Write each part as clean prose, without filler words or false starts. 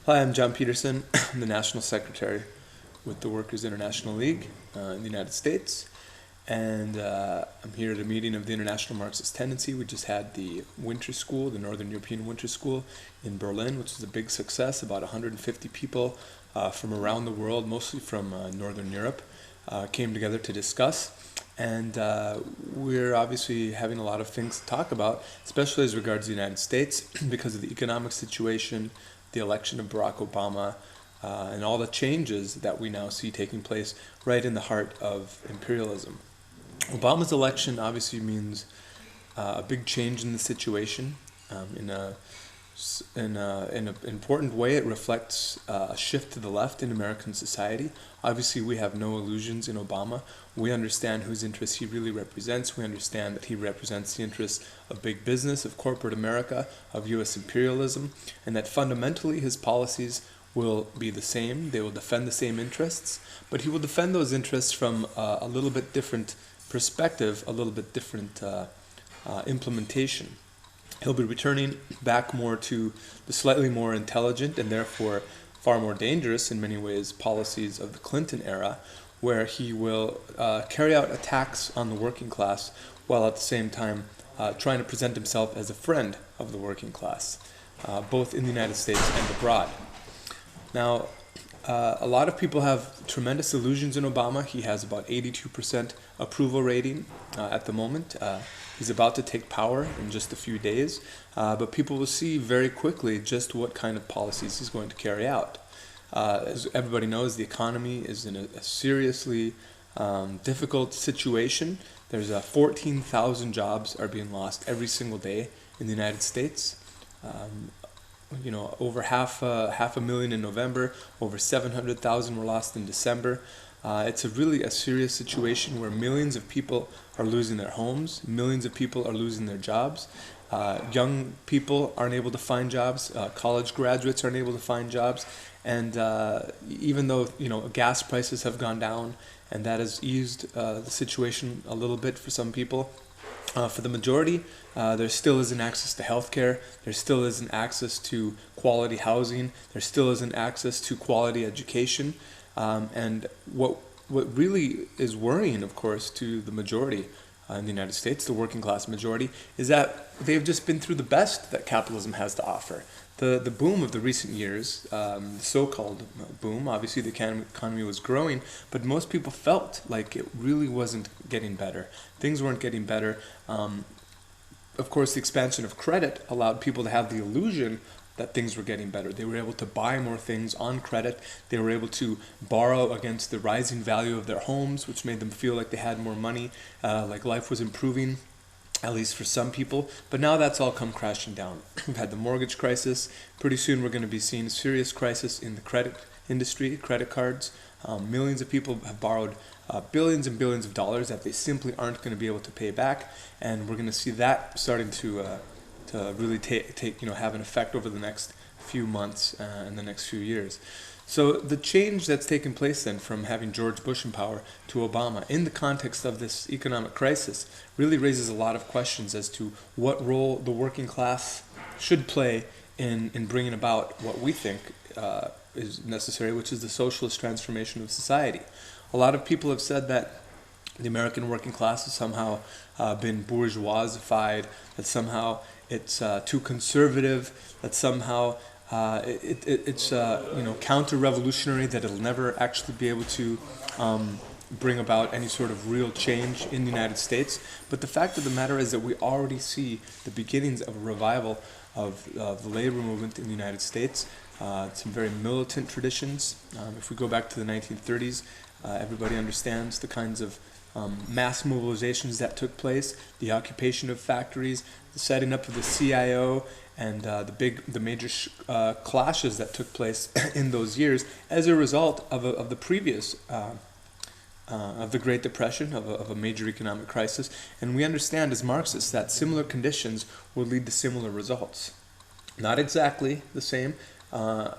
Hi, I'm John Peterson. I'm the National Secretary with the Workers International League in the United States. And I'm here at a meeting of the International Marxist Tendency. We just had the Winter School, the Northern European Winter School in Berlin, which was a big success. About 150 people from around the world, mostly from Northern Europe, came together to discuss. And we're obviously having a lot of things to talk about, especially as regards the United States, because of the economic situation, the election of Barack Obama, and all the changes that we now see taking place right in the heart of imperialism. Obama's election obviously means a big change in the situation. In an important way, it reflects a shift to the left in American society. Obviously, we have no illusions in Obama. We understand whose interests he really represents. We understand that he represents the interests of big business, of corporate America, of U.S. imperialism, and that fundamentally his policies will be the same. They will defend the same interests, but he will defend those interests from a little bit different perspective, a little bit different implementation. He'll be returning back more to the slightly more intelligent and therefore far more dangerous in many ways policies of the Clinton era, where he will carry out attacks on the working class while at the same time trying to present himself as a friend of the working class, both in the United States and abroad. Now, a lot of people have tremendous illusions in Obama. He has about 82% approval rating at the moment. He's about to take power in just a few days, but people will see very quickly just what kind of policies he's going to carry out. As everybody knows, the economy is in a seriously difficult situation. There's 14,000 jobs are being lost every single day in the United States. Over half a million in November, over 700,000 were lost in December. It's really a serious situation where millions of people are losing their homes, millions of people are losing their jobs. Young people aren't able to find jobs, college graduates aren't able to find jobs, and even though gas prices have gone down and that has eased the situation a little bit for some people, for the majority, there still isn't access to healthcare, there still isn't access to quality housing, there still isn't access to quality education. And what really is worrying, of course, to the majority in the United States, the working class majority, is that they've just been through the best that capitalism has to offer. The boom of the recent years, the so-called boom, obviously the economy was growing, but most people felt like it really wasn't getting better. Things weren't getting better. Of course, the expansion of credit allowed people to have the illusion that things were getting better. They were able to buy more things on credit. They were able to borrow against the rising value of their homes, which made them feel like they had more money, like life was improving, at least for some people. But now that's all come crashing down. We've had the mortgage crisis. Pretty soon we're going to be seeing a serious crisis in the credit industry, credit cards. Millions of people have borrowed billions and billions of dollars that they simply aren't going to be able to pay back, and we're going to see that starting to really have an effect over the next few months and the next few years. So the change that's taken place then from having George Bush in power to Obama in the context of this economic crisis really raises a lot of questions as to what role the working class should play in bringing about what we think is necessary, which is the socialist transformation of society. A lot of people have said that the American working class has somehow been bourgeoisified, that somehow it's too conservative, that somehow it's counter-revolutionary, that it'll never actually be able to bring about any sort of real change in the United States. But the fact of the matter is that we already see the beginnings of a revival of the labor movement in the United States. Some very militant traditions. If we go back to the 1930s, everybody understands the kinds of mass mobilizations that took place, the occupation of factories, the setting up of the CIO, and the major clashes that took place in those years as a result of the previous of the Great Depression, of a major economic crisis. And we understand as Marxists that similar conditions will lead to similar results. Not exactly the same.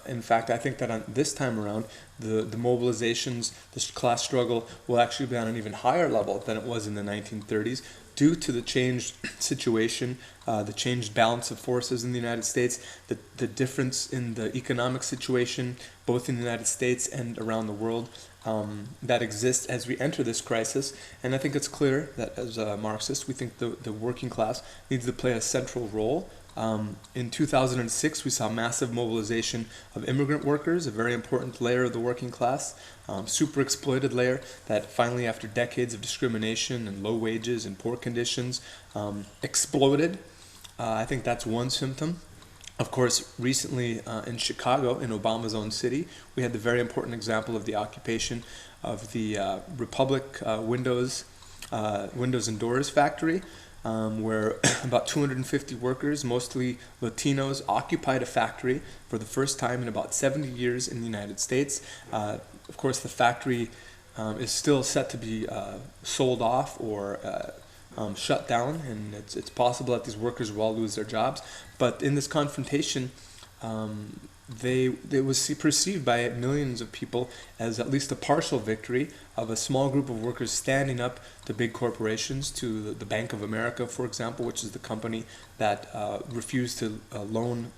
In fact, I think that on this time around, the mobilizations, this class struggle will actually be on an even higher level than it was in the 1930s. due to the changed situation, the changed balance of forces in the United States, the difference in the economic situation, both in the United States and around the world, that exists as we enter this crisis. And I think it's clear that as Marxists, we think the working class needs to play a central role. In 2006, we saw massive mobilization of immigrant workers, a very important layer of the working class, super exploited layer that finally, after decades of discrimination and low wages and poor conditions, exploded. I think that's one symptom. Of course, recently in Chicago, in Obama's own city, we had the very important example of the occupation of the Republic Windows and Doors factory, where about 250 workers, mostly Latinos, occupied a factory for the first time in about 70 years in the United States. Of course, the factory is still set to be sold off or shut down, and it's possible that these workers will all lose their jobs. But in this confrontation, they was perceived by millions of people as at least a partial victory of a small group of workers standing up to big corporations, to the Bank of America, for example, which is the company that refused to loan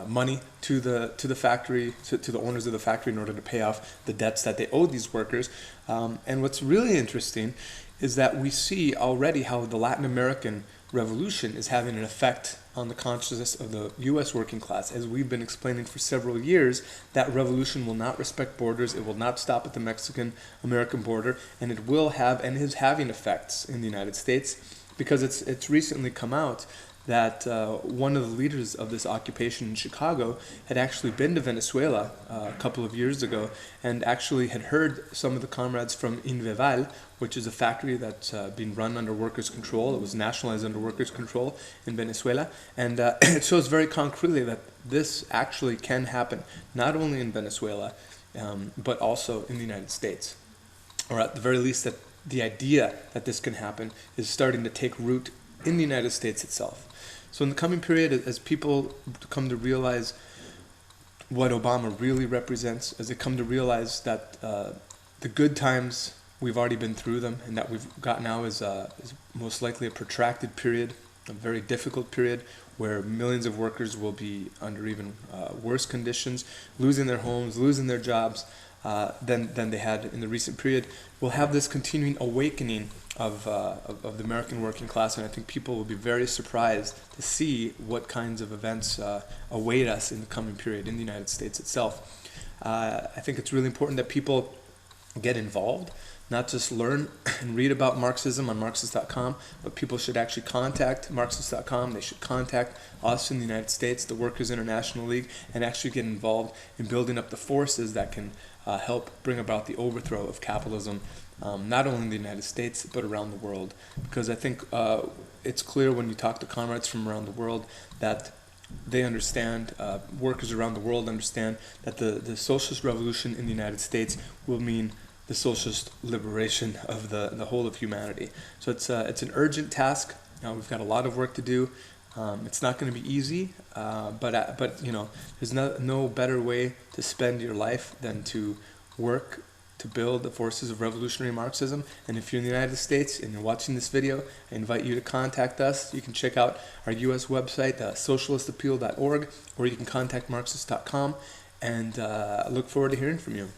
money to the factory, to the owners of the factory, in order to pay off the debts that they owed these workers. And what's really interesting is that we see already how the Latin American revolution is having an effect on the consciousness of the U.S. working class. As we've been explaining for several years, that revolution will not respect borders, it will not stop at the Mexican-American border, and it will have and is having effects in the United States, because it's recently come out that one of the leaders of this occupation in Chicago had actually been to Venezuela a couple of years ago, and actually had heard some of the comrades from Inveval, which is a factory that's being run under workers' control. It was nationalized under workers' control in Venezuela, and it shows very concretely that this actually can happen, not only in Venezuela, but also in the United States. Or at the very least, that the idea that this can happen is starting to take root in the United States itself. So in the coming period, as people come to realize what Obama really represents, as they come to realize that the good times, we've already been through them, and that we've got now is most likely a protracted period, a very difficult period, where millions of workers will be under even worse conditions, losing their homes, losing their jobs, than they had in the recent period. We'll have this continuing awakening of the American working class, and I think people will be very surprised to see what kinds of events await us in the coming period in the United States itself. I think it's really important that people get involved, not just learn and read about Marxism on Marxist.com, but people should actually contact Marxist.com. They should contact us in the United States, the Workers' International League, and actually get involved in building up the forces that can help bring about the overthrow of capitalism, not only in the United States, but around the world. Because I think it's clear when you talk to comrades from around the world that they understand, workers around the world understand, that the socialist revolution in the United States will mean the socialist liberation of the whole of humanity. So it's an urgent task. We've got a lot of work to do. It's not going to be easy, but you know, there's no better way to spend your life than to work to build the forces of revolutionary Marxism. And if you're in the United States and you're watching this video, I invite you to contact us. You can check out our U.S. website, socialistappeal.org, or you can contact Marxist.com, and I look forward to hearing from you.